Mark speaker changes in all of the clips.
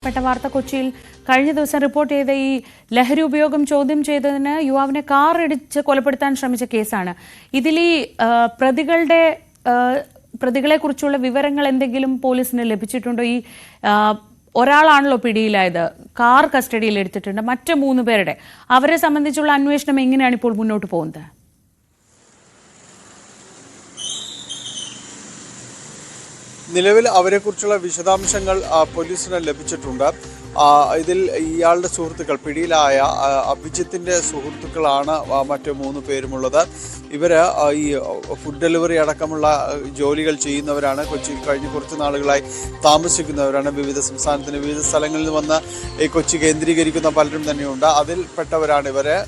Speaker 1: പ്പെട്ട വാർത്ത കൊച്ചിയിൽ കഴിഞ്ഞ ദിവസം റിപ്പോർട്ട് ചെയ്ത ഈ ലഹരി ഉപയോഗം ചോദ്യം ചെയ്തതിന് യുവാവിനെ കാർ ഇടിച്ച് കൊലപ്പെടുത്താൻ ശ്രമിച്ച കേസാണ്. ഇതിൽ ഈ പ്രതികളെക്കുറിച്ചുള്ള വിവരങ്ങൾ എന്തെങ്കിലും പോലീസിന് ലഭിച്ചിട്ടുണ്ടോ? ഈ ഒരാളാണല്ലോ പിടിയിലായത്, കാർ കസ്റ്റഡിയിൽ എടുത്തിട്ടുണ്ട്. മറ്റ് 3 പേരുടെ അവരെ സംബന്ധിച്ചുള്ള അന്വേഷണം എങ്ങനെയാണ് ഇപ്പോൾ മുന്നോട്ട് പോകുന്നത്?
Speaker 2: നിലവിൽ അവരെക്കുറിച്ചുള്ള വിശദാംശങ്ങൾ പോലീസിന് ലഭിച്ചിട്ടുണ്ട്. ഇതിൽ ഇയാളുടെ സുഹൃത്തുക്കൾ, പിടിയിലായ അഭിജിത്തിന്റെ സുഹൃത്തുക്കളാണ് മറ്റ് 3 പേരുമുള്ളത്. ഇവർ ഈ ഫുഡ് ഡെലിവറി അടക്കമുള്ള ജോലികൾ ചെയ്യുന്നവരാണ്. കൊച്ചിയിൽ കഴിഞ്ഞ കുറച്ച് നാളുകളായി താമസിക്കുന്നവരാണ്. വിവിധ സംസ്ഥാനത്തിന് വിവിധ സ്ഥലങ്ങളിൽ നിന്ന് വന്ന് ഈ കൊച്ചി കേന്ദ്രീകരിക്കുന്ന പലരും തന്നെയുണ്ട്. അതിൽപ്പെട്ടവരാണ് ഇവര്.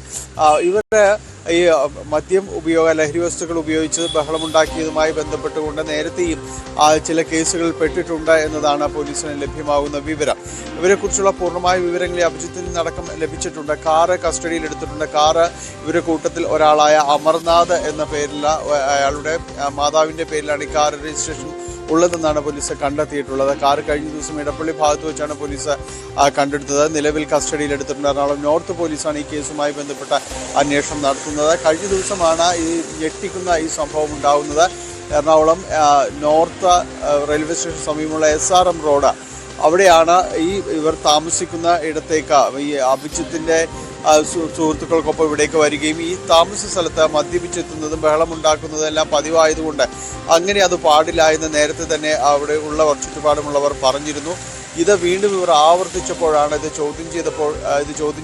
Speaker 2: ഈ മദ്യം ലഹരി വസ്തുക്കൾ ഉപയോഗിച്ച് ബഹളമുണ്ടാക്കിയതുമായി ബന്ധപ്പെട്ടുകൊണ്ട് നേരത്തെയും ചില കേസുകളിൽ പെട്ടിട്ടുണ്ട് എന്നതാണ് പോലീസിന് ലഭ്യമാകുന്ന വിവരം. ഇവരെക്കുറിച്ചുള്ള പൂർണ്ണമായ വിവരങ്ങൾ അഭിജിത്തിൽ നിന്നടക്കം ലഭിച്ചിട്ടുണ്ട്. കാറ് കസ്റ്റഡിയിൽ എടുത്തിട്ടുണ്ട്. കാറ് ഇവരുടെ കൂട്ടത്തിൽ ഒരാളായ അമർനാഥ് എന്ന പേരിലുള്ള അയാളുടെ മാതാവിൻ്റെ പേരിലാണ് ഈ കാർ രജിസ്ട്രേഷൻ ഉള്ളതെന്നാണ് പോലീസ് കണ്ടെത്തിയിട്ടുള്ളത്. കാർ കഴിഞ്ഞ ദിവസം ഇടപ്പള്ളി ഭാഗത്ത് വെച്ചാണ് പോലീസ് കണ്ടെടുത്തത്. നിലവിൽ കസ്റ്റഡിയിൽ എടുത്തിട്ടുണ്ട്. എറണാകുളം നോർത്ത് പോലീസാണ് ഈ കേസുമായി ബന്ധപ്പെട്ട അന്വേഷണം നടത്തുന്നത്. കഴിഞ്ഞ ദിവസമാണ് ഈ ഞെട്ടിക്കുന്ന ഈ സംഭവം ഉണ്ടാകുന്നത്. എറണാകുളം നോർത്ത് റെയിൽവേ സ്റ്റേഷൻ സമീപമുള്ള SRM റോഡ്, അവിടെയാണ് ഇവർ താമസിക്കുന്ന ഇടത്തേക്ക് ഈ അഭിജിത്തിന്റെ സുഹൃത്തുക്കൾക്കൊപ്പം ഇവിടേക്ക് വരികയും ഈ താമസ സ്ഥലത്ത് മദ്യപിച്ചെത്തുന്നതും ബഹളമുണ്ടാക്കുന്നതും എല്ലാം പതിവായതുകൊണ്ട് അങ്ങനെ അത് പാടില്ല എന്ന് നേരത്തെ തന്നെ അവിടെ ഉള്ളവർ, ചുറ്റുപാടുമുള്ളവർ പറഞ്ഞിരുന്നു. ഇത് വീണ്ടും ഇവർ ആവർത്തിച്ചപ്പോഴാണ് ഇത് ചോദ്യം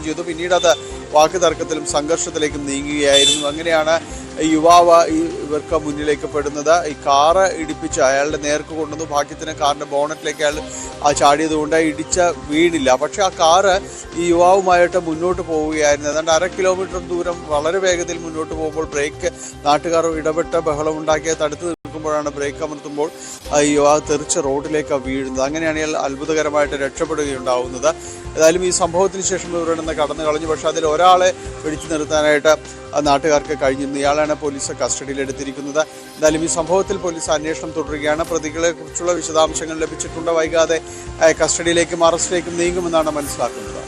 Speaker 2: ചെയ്തു. പിന്നീട് അത് വാക്കുതർക്കത്തിലും സംഘർഷത്തിലേക്കും നീങ്ങുകയായിരുന്നു. അങ്ങനെയാണ് യുവാവ് ഇവർക്ക് മുന്നിലേക്ക് പെടുന്നത്. ഈ കാറ് ഇടിപ്പിച്ച് അയാളുടെ നേർക്ക് കൊണ്ടുവന്നു. ഭാഗ്യത്തിന് കാറിന്റെ ബോണറ്റിലേക്ക് അയാൾ ചാടിയതുകൊണ്ട് ഇടിച്ച വീണില്ല. പക്ഷെ ആ കാറ് ഈ യുവാവുമായിട്ട് മുന്നോട്ട് പോവുകയായിരുന്നു. ഏതാണ്ട് 1/2 കിലോമീറ്റർ ദൂരം വളരെ വേഗത്തിൽ മുന്നോട്ട് പോകുമ്പോൾ ബ്രേക്ക് നാട്ടുകാർ ഇടപെട്ട് ബഹളമുണ്ടാക്കിയ തടുത്ത് നിൽക്കുമ്പോഴാണ് ബ്രേക്ക് അമർത്തുമ്പോൾ യുവാവ് തെറിച്ച് റോഡിലേക്ക് വീഴുന്നത്. അങ്ങനെയാണ് ഇയാൾ അത്ഭുതകരമായിട്ട് രക്ഷപ്പെടുകയുണ്ടാവുന്നത്. ഏതായാലും ഈ സംഭവത്തിന് ശേഷം ഇവരുടെ നിന്ന് കടന്നു കളഞ്ഞു. പക്ഷെ അതിൽ ഒരാളെ പിടിച്ചു നിർത്താനായിട്ട് നാട്ടുകാർക്ക് കഴിഞ്ഞിരുന്നു. ഇയാളാണ് പോലീസ് കസ്റ്റഡിയിൽ എടുത്തിരിക്കുന്നത്. എന്തായാലും ഈ സംഭവത്തിൽ പോലീസ് അന്വേഷണം തുടരുകയാണ്. പ്രതികളെ കുറിച്ചുള്ള വിശദാംശങ്ങൾ ലഭിച്ചിട്ടുണ്ട്. വൈകാതെ കസ്റ്റഡിയിലേക്കും അറസ്റ്റിലേക്കും നീങ്ങുമെന്നാണ് മനസ്സിലാക്കുന്നത്.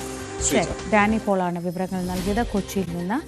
Speaker 1: ഡാനി പോളാണ് വിവരങ്ങൾ നൽകിയത് കൊച്ചിയിൽ നിന്ന്.